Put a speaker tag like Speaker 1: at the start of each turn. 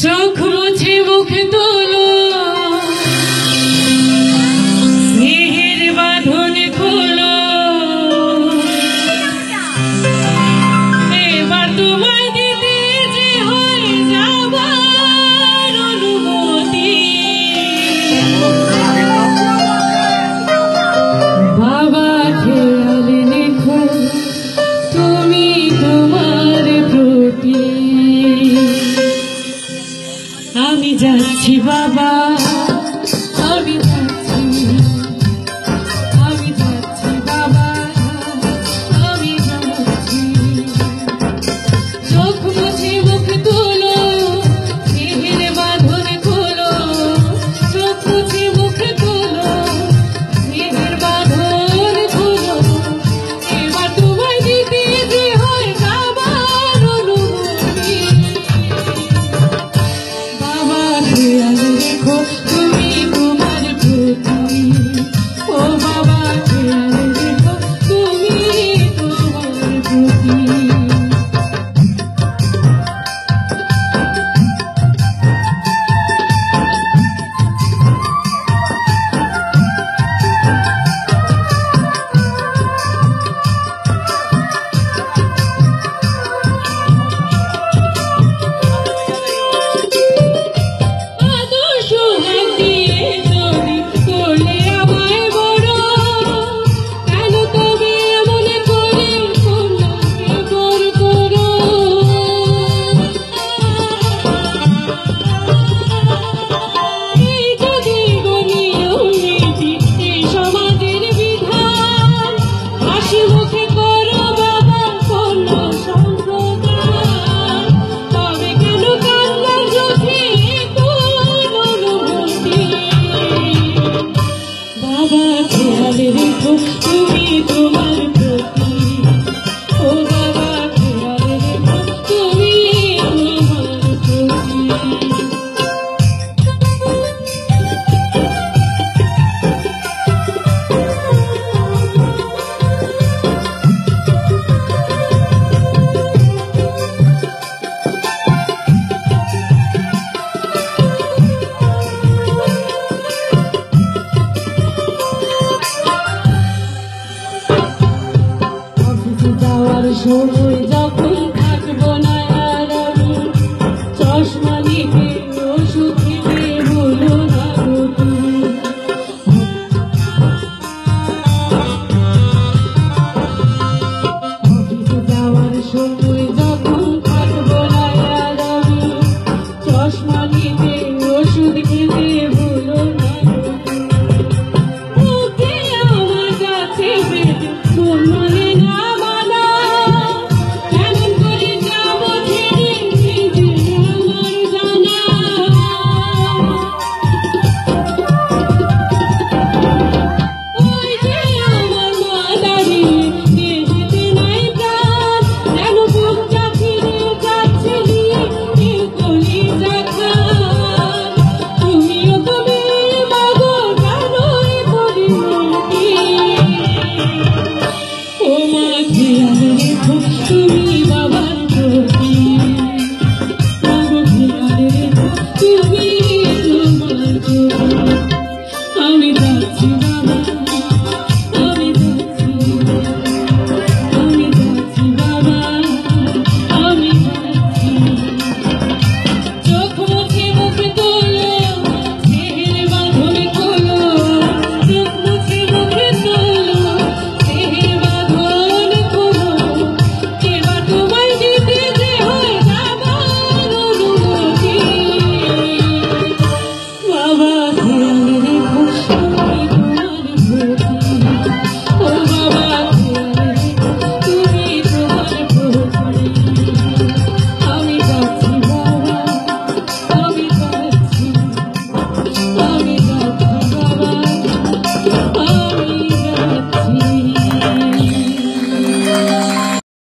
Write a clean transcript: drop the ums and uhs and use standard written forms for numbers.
Speaker 1: চোখ মুছে মুখ তোলো, স্নেহের বাঁধন খোলো, এবার তোমায় দিতে যে হয় যাবার অনুমতি। বাবা খেয়াল রেখো তুমি তোমার প্রতি। আমি যাচ্ছি বাবা, আমি যাচ্ছি, আমি যাচ্ছি বাবা, আমি যাচ্ছি। চোখ মুছে মুখ তোলো, স্নেহের বাঁধন খোলো, চোখ মুছে মুখ তোলো, স্নেহের বাঁধন খোলো, এবার তোমায় দিতে যে হয় যাবার অনুমতি। বাবা খেয়াল রেখো তুমি তোমার প্রতি, ও বাবা খেয়াল রেখো তুমি তোমার প্রতি। আদর্শ হাত দিয়ে যদি করলে আমায় বড়, কেন তবে এমন করে কন্যাকে বড় করো? এই যদি গণীয় নীতি, এই সমাজের বিধান, হাসি মুখে করো বাবা কন্যা সম্প্রদান, তবে কেন কান্নার চোখে কোন অনুভূতি? বাবা খেয়াল রেখো তুমি তোমার প্রতি, ও বাবা খেয়াল রেখো তুমি তোমার প্রতি। অফিসে যাওয়ার সময় যখন থাকবো না আর আমি, চশমা